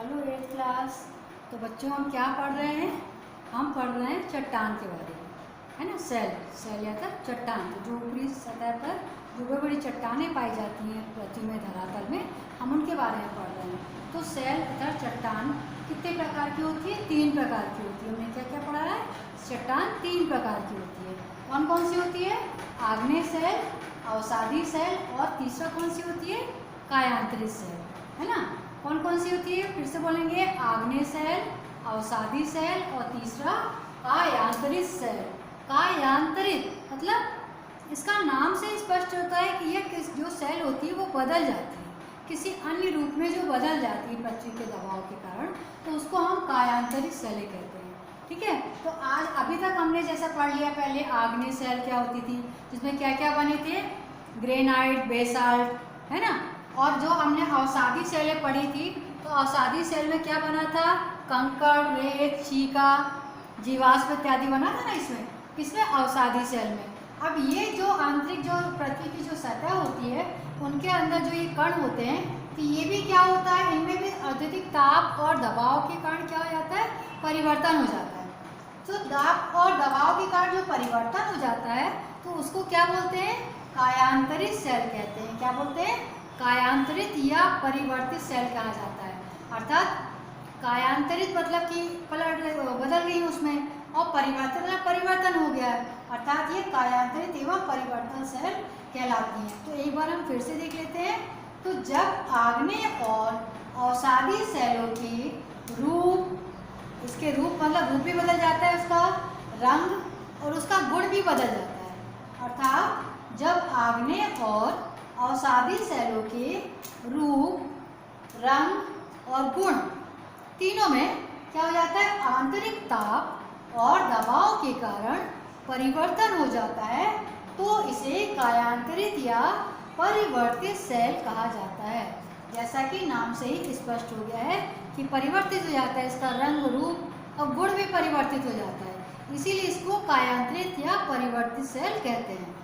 Hello 8th class. तो बच्चों हम क्या पढ़ रहे हैं? हम पढ़ रहे हैं चट्टान के बारे में, है ना। सेल या फिर चट्टान, तो जो ऊपरी सतह पर जो बड़ी बड़ी चट्टानें पाई जाती हैं पृथ्वी में, धरातल में, हम उनके बारे में पढ़ रहे हैं। तो सेल तथा चट्टान कितने प्रकार की होती है? 3 प्रकार की होती है। हमने क्या क्या पढ़ा है? चट्टान 3 प्रकार की होती है। कौन कौन सी होती है? आग्नेय सेल, अवसादी सेल, और तीसरा कौन सी होती है? कायांतरित सेल, है ना। कौन कौन सी होती है? फिर से बोलेंगे, आग्नेय सेल, अवसादी सेल, और तीसरा कायांतरित सेल। कायांतरित मतलब इसका नाम से स्पष्ट होता है कि यह जो सेल होती है वो बदल जाती है, किसी अन्य रूप में जो बदल जाती है पृथ्वी के दबाव के कारण, तो उसको हम कायांतरित सेलें कहते हैं। ठीक है। तो आज अभी तक हमने जैसा पढ़ लिया, पहले आग्नेय सेल क्या होती थी, जिसमें क्या क्या बने थे? ग्रेनाइट, बेसाल्ट, है ना। और जो हमने अवसादी सेलें पढ़ी थी, तो अवसादी सेल में क्या बना था? कंकड़, रेत, चीका, जीवाश्म इत्यादि बना था ना इसमें, किसमें? अवसादी सेल में। अब ये जो आंतरिक जो पृथ्वी की जो सतह होती है, उनके अंदर जो ये कण होते हैं, तो ये भी क्या होता है, इनमें भी अत्यधिक ताप और दबाव के कारण क्या हो जाता है? परिवर्तन हो जाता है। तो ताप और दबाव के कारण जो परिवर्तन हो जाता है, तो उसको क्या बोलते हैं? कायांतरित सेल कहते हैं। क्या बोलते हैं? कायांतरित या परिवर्तित सेल कहा जाता है। अर्थात कायांतरित मतलब कि बदल गई उसमें, और परिवर्तन मतलब परिवर्तन हो गया है, अर्थात ये कायांतरित एवं परिवर्तन सेल कहलाती हैं। तो एक बार हम फिर से देख लेते हैं। तो जब आग्नेय और अवसादी सेलों की रूप, इसके रूप मतलब रूप भी बदल जाता है, उसका रंग और उसका गुण भी बदल जाता है। अर्थात जब आग्नेय और अवसादी सेलों के रूप, रंग और गुण तीनों में क्या हो जाता है? आंतरिक ताप और दबाव के कारण परिवर्तन हो जाता है, तो इसे कायांतरित या परिवर्तित सेल कहा जाता है। जैसा कि नाम से ही स्पष्ट हो गया है कि परिवर्तित हो जाता है, इसका रंग, रूप और गुण भी परिवर्तित हो जाता है, इसीलिए इसको कायांतरित या परिवर्तित सेल कहते हैं।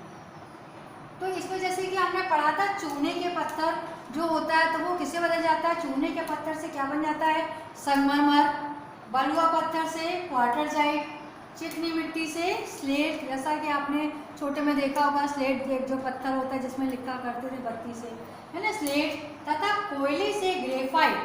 तो इसमें जैसे कि हमने पढ़ा था, चूने के पत्थर जो होता है, तो वो किससे बदल जाता है? चूने के पत्थर से क्या बन जाता है? संगमरमर, बलुआ पत्थर से क्वार्टरजाइट, चिकनी मिट्टी से स्लेट, जैसा कि आपने छोटे में देखा होगा, स्लेट जो पत्थर होता है जिसमें लिखा करते थे बत्ती से, है ना, स्लेट, तथा कोयले से ग्रेफाइट,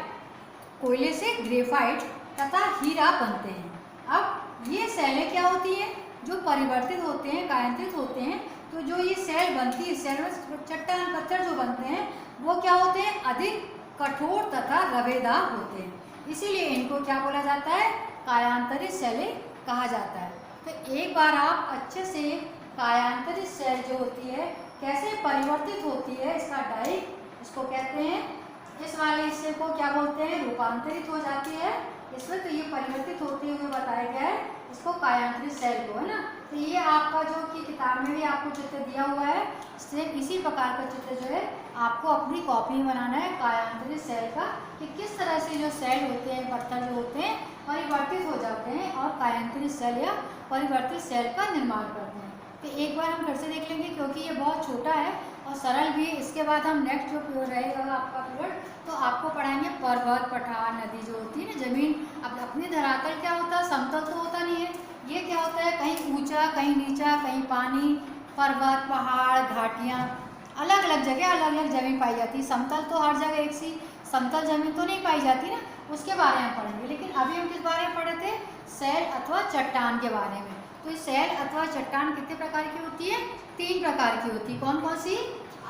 कोयले से ग्रेफाइट तथा हीरा बनते हैं। अब ये सेलें क्या होती हैं? जो परिवर्तित होते हैं, कायांतरित होते हैं, तो जो ये सेल बनती है, सेल में चट्टान पत्थर जो बनते हैं, वो क्या होते हैं? अधिक कठोर तथा रवेदार होते हैं, इसीलिए इनको क्या बोला जाता है? कायांतरित सेलें कहा जाता है। तो एक बार आप अच्छे से कायांतरित सेल जो होती है कैसे परिवर्तित होती है, इसका डायरेक्ट इसको कहते हैं, इस वाले हिस्से को क्या बोलते हैं? रूपांतरित हो जाती है इसमें, तो ये परिवर्तित होते हुए बताया गया है इसको, कायांतरित सेल को, है ना। तो ये आपका जो कि किताब में भी आपको चित्र दिया हुआ है, सेम इसी प्रकार का चित्र जो है आपको अपनी कॉपी में बनाना है कायांतरित सेल का, कि किस तरह से जो सेल होते हैं, पत्थर जो होते हैं, परिवर्तित हो जाते हैं और कायांतरित सेल या परिवर्तित सेल का निर्माण करते हैं। तो एक बार हम फिर से देख लेंगे, क्योंकि ये बहुत छोटा है और सरल भी। इसके बाद हम नेक्स्ट जो पीरियड रहेगा आपका पीरियड, तो आपको पढ़ाएंगे पर्वत, पठार, नदी जो होती है ना, जमीन। अब अपनी धरातल क्या होता है? समतल तो होता नहीं है, ये क्या होता है? कहीं ऊंचा, कहीं नीचा, कहीं पानी, पर्वत, पहाड़, घाटियाँ, अलग अलग जगह अलग अलग जमीन पाई जाती है। समतल तो हर जगह एक सी समतल जमीन तो नहीं पाई जाती ना, उसके बारे में पढ़ेंगे। लेकिन अभी हम किस बारे में पढ़े थे? सेल अथवा चट्टान के बारे में। तो सेल अथवा चट्टान कितने प्रकार की होती है? 3 प्रकार की होती है। कौन कौन सी?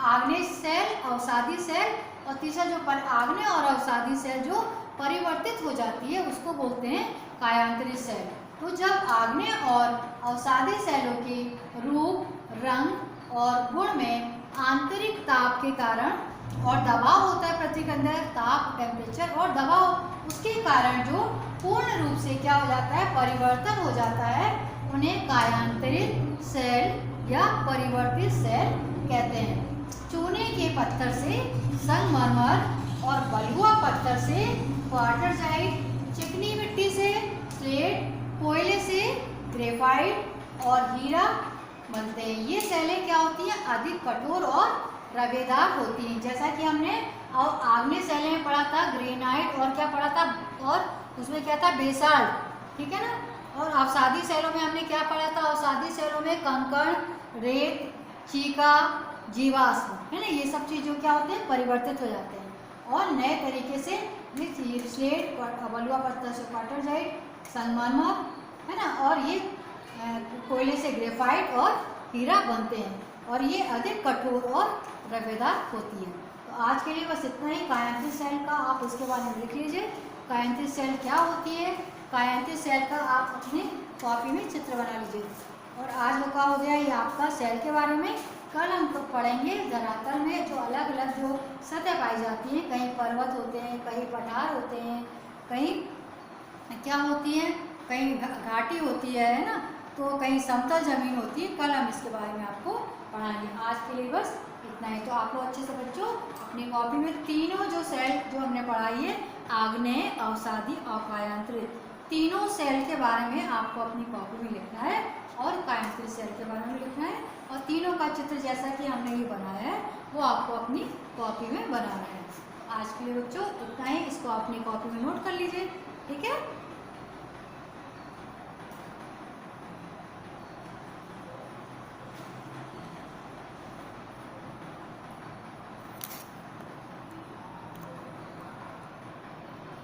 आग्नेय सेल, अवसादी सेल, और तीसरा जो आग्नेय और अवसादी सेल जो परिवर्तित हो जाती है, उसको बोलते हैं कायांतरित सेल। तो जब आग्नेय और अवसादी सेलों के रूप, रंग और गुण में आंतरिक ताप के कारण और दबाव होता है पृथ्वी के अंदर, ताप, टेम्परेचर और दबाव, उसके कारण जो पूर्ण रूप से क्या हो जाता है? परिवर्तन हो जाता है, उन्हें कायांतरित सेल या परिवर्तित सेल कहते हैं। चूने के पत्थर से संगमरमर और बलुआ पत्थर से क्वार्टरजाइट, चिकनी मिट्टी से स्लेट, कोयले से ग्रेफाइट और हीरा बनते हैं। ये सेलें क्या होती हैं? अधिक कठोर और रवेदार होती हैं। जैसा कि हमने आग्नेय शैली में पढ़ा था ग्रेनाइट, और क्या पढ़ा था, और उसमें क्या था, बेसाल्ट, ठीक है ना। और अवसादी शैलों में हमने क्या पढ़ा था, अवसादी शैलों में कंकड़, रेत, चीका, जीवाश्म, है ना, ये सब चीज़ जो क्या होते हैं, परिवर्तित हो जाते हैं और नए तरीके से स्लेट, बलुआ पत्थर से क्वार्टरजाइट, संगमरमर, है ना, और ये कोयले से ग्रेफाइट और हीरा बनते हैं और ये अधिक कठोर और रवेदार होती है। तो आज के लिए बस इतना ही। कायांतित सेल का आप इसके बारे में लिख लीजिए, कायांतित सेल क्या होती है। कायांतित सेल का आप अपनी कॉपी में चित्र बना लीजिए। और आज का हो गया ये आपका सेल के बारे में। कल हम तो पढ़ेंगे धरातल में जो अलग अलग जो सतह पाई जाती हैं, कहीं पर्वत होते हैं, कहीं पठार होते हैं, कहीं क्या होती है, कहीं घाटी होती है ना, तो कहीं समतल जमीन होती है। कल हम इसके बारे में आपको पढ़ाएंगे। आज के लिए बस इतना ही। तो आप लोग अच्छे से बच्चों अपनी कॉपी में तीनों जो सेल जो हमने पढ़ाई है, आग्नेय, अवसादी और कायांतरित, तीनों सेल के बारे में आपको अपनी कॉपी में लिखना है और कायांतरित सेल के बारे में लिखना है और तीनों का चित्र जैसा कि हमने ये बनाया है वो आपको अपनी कॉपी में बनाना है। आज के लिए बच्चों इतना ही। इसको अपनी कॉपी में नोट कर लीजिए, ठीक है।